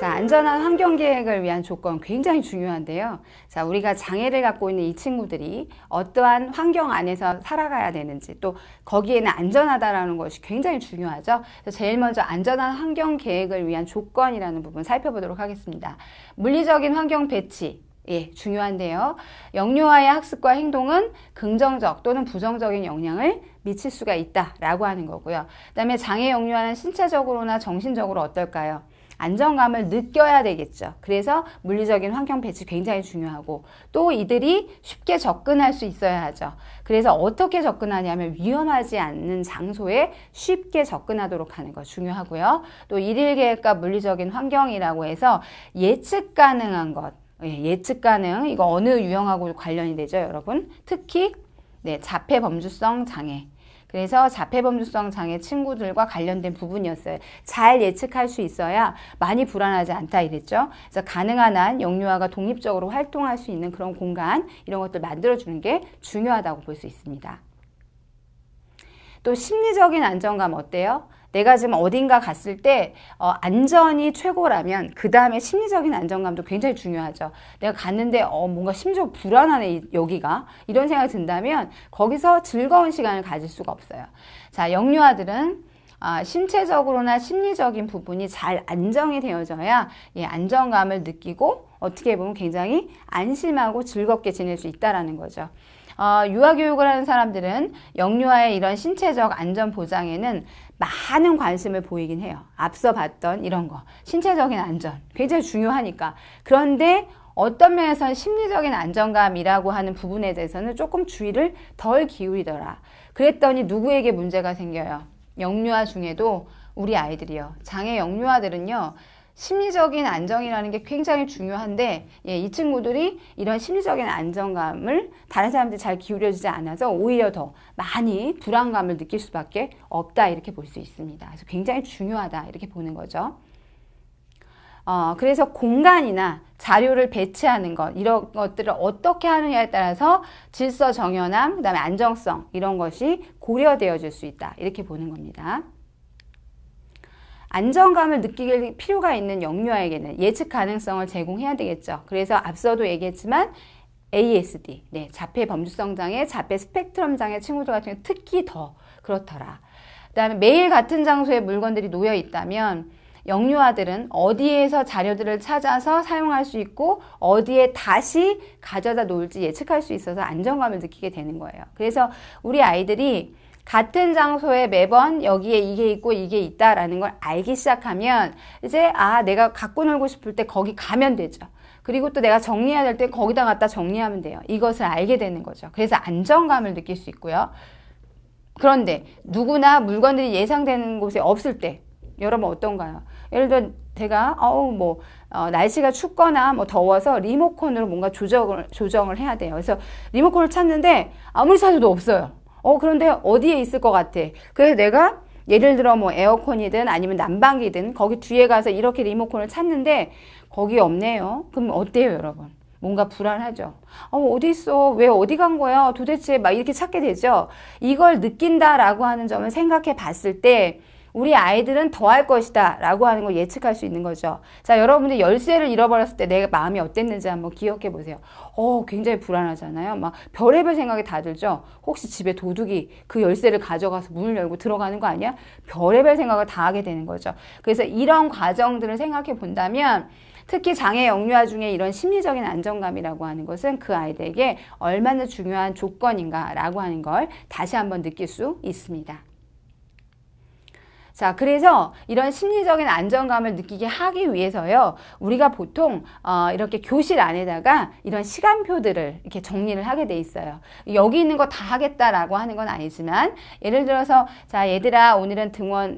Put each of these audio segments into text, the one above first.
자, 안전한 환경 계획을 위한 조건 굉장히 중요한데요. 자, 우리가 장애를 갖고 있는 이 친구들이 어떠한 환경 안에서 살아가야 되는지, 또 거기에는 안전하다라는 것이 굉장히 중요하죠. 그래서 제일 먼저 안전한 환경 계획을 위한 조건이라는 부분 살펴보도록 하겠습니다. 물리적인 환경 배치. 예, 중요한데요. 영유아의 학습과 행동은 긍정적 또는 부정적인 영향을 미칠 수가 있다라고 하는 거고요. 그 다음에 장애 영유아는 신체적으로나 정신적으로 어떨까요? 안정감을 느껴야 되겠죠. 그래서 물리적인 환경 배치 굉장히 중요하고, 또 이들이 쉽게 접근할 수 있어야 하죠. 그래서 어떻게 접근하냐면 위험하지 않는 장소에 쉽게 접근하도록 하는 거 중요하고요. 또 일일 계획과 물리적인 환경이라고 해서 예측 가능한 것, 예측 가능, 이거 어느 유형하고 관련이 되죠, 여러분? 특히 자폐 범주성 장애. 그래서 자폐 범주성 장애 친구들과 관련된 부분이었어요. 잘 예측할 수 있어야 많이 불안하지 않다 이랬죠. 그래서 가능한 한 영유아가 독립적으로 활동할 수 있는 그런 공간, 이런 것들 만들어주는 게 중요하다고 볼 수 있습니다. 또 심리적인 안정감 어때요? 내가 지금 어딘가 갔을 때 안전이 최고라면 그 다음에 심리적인 안정감도 굉장히 중요하죠. 내가 갔는데 뭔가 심지어 불안하네 여기가, 이런 생각이 든다면 거기서 즐거운 시간을 가질 수가 없어요. 자, 영유아들은 신체적으로나 심리적인 부분이 잘 안정이 되어져야 안정감을 느끼고 어떻게 보면 굉장히 안심하고 즐겁게 지낼 수 있다는 거죠. 유아교육을 하는 사람들은 영유아의 이런 신체적 안전 보장에는 많은 관심을 보이긴 해요. 앞서 봤던 이런 거, 신체적인 안전 굉장히 중요하니까. 그런데 어떤 면에서는 심리적인 안정감이라고 하는 부분에 대해서는 조금 주의를 덜 기울이더라. 그랬더니 누구에게 문제가 생겨요? 영유아 중에도 우리 아이들이요. 장애 영유아들은요, 심리적인 안정이라는 게 굉장히 중요한데, 이 친구들이 이런 심리적인 안정감을 다른 사람들이 잘 기울여주지 않아서 오히려 더 많이 불안감을 느낄 수밖에 없다, 이렇게 볼 수 있습니다. 그래서 굉장히 중요하다, 이렇게 보는 거죠. 그래서 공간이나 자료를 배치하는 것, 이런 것들을 어떻게 하느냐에 따라서 질서 정연함, 그 다음에 안정성, 이런 것이 고려되어질 수 있다, 이렇게 보는 겁니다. 안정감을 느낄 필요가 있는 영유아에게는 예측 가능성을 제공해야 되겠죠. 그래서 앞서도 얘기했지만 ASD, 자폐 범주성 장애, 자폐 스펙트럼 장애 친구들 같은 경우 특히 더 그렇더라. 그 다음에 매일 같은 장소에 물건들이 놓여 있다면 영유아들은 어디에서 자료들을 찾아서 사용할 수 있고 어디에 다시 가져다 놓을지 예측할 수 있어서 안정감을 느끼게 되는 거예요. 그래서 우리 아이들이 같은 장소에 매번 여기에 이게 있고 이게 있다라는 걸 알기 시작하면 이제 내가 갖고 놀고 싶을 때 거기 가면 되죠. 그리고 또 내가 정리해야 될 때 거기다 갖다 정리하면 돼요. 이것을 알게 되는 거죠. 그래서 안정감을 느낄 수 있고요. 그런데 누구나 물건들이 예상되는 곳에 없을 때 여러분 어떤가요? 예를 들어 제가 날씨가 춥거나 더워서 리모컨으로 뭔가 조정을 해야 돼요. 그래서 리모컨을 찾는데 아무리 찾아도 없어요. 그런데 어디에 있을 것 같아. 그래서 내가 예를 들어 에어컨이든 아니면 난방기든 거기 뒤에 가서 이렇게 리모컨을 찾는데 거기 없네요. 그럼 어때요, 여러분? 뭔가 불안하죠. 어디 있어? 왜 어디 간 거야? 도대체 막 이렇게 찾게 되죠. 이걸 느낀다라고 하는 점을 생각해 봤을 때 우리 아이들은 더 할 것이다 라고 하는 걸 예측할 수 있는 거죠. 자, 여러분들 열쇠를 잃어버렸을 때 내 마음이 어땠는지 한번 기억해 보세요. 굉장히 불안하잖아요. 막 별의별 생각이 다 들죠. 혹시 집에 도둑이 그 열쇠를 가져가서 문을 열고 들어가는 거 아니야? 별의별 생각을 다 하게 되는 거죠. 그래서 이런 과정들을 생각해 본다면 특히 장애 영유아 중에 이런 심리적인 안정감이라고 하는 것은 그 아이들에게 얼마나 중요한 조건인가 라고 하는 걸 다시 한번 느낄 수 있습니다. 자, 그래서 이런 심리적인 안정감을 느끼게 하기 위해서요, 우리가 보통 이렇게 교실 안에다가 이런 시간표들을 이렇게 정리를 하게 돼 있어요. 여기 있는 거 다 하겠다라고 하는 건 아니지만, 예를 들어서 자, 얘들아 오늘은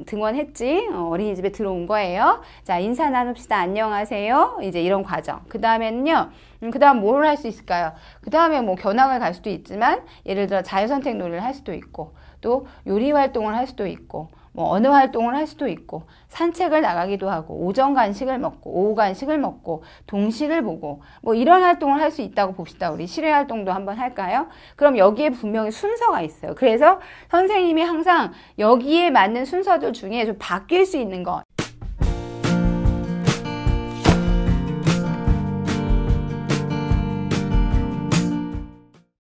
등원했지? 어린이집에 들어온 거예요. 자, 인사 나눕시다. 안녕하세요. 이제 이런 과정. 그 다음에는요, 그 다음 뭘 할 수 있을까요? 그 다음에 견학을 갈 수도 있지만, 예를 들어 자유선택 놀이를 할 수도 있고, 또 요리 활동을 할 수도 있고, 언어 활동을 할 수도 있고, 산책을 나가기도 하고, 오전 간식을 먹고, 오후 간식을 먹고, 동식을 보고, 이런 활동을 할 수 있다고 봅시다. 우리 실외 활동도 한번 할까요? 그럼 여기에 분명히 순서가 있어요. 그래서 선생님이 항상 여기에 맞는 순서들 중에 좀 바뀔 수 있는 것,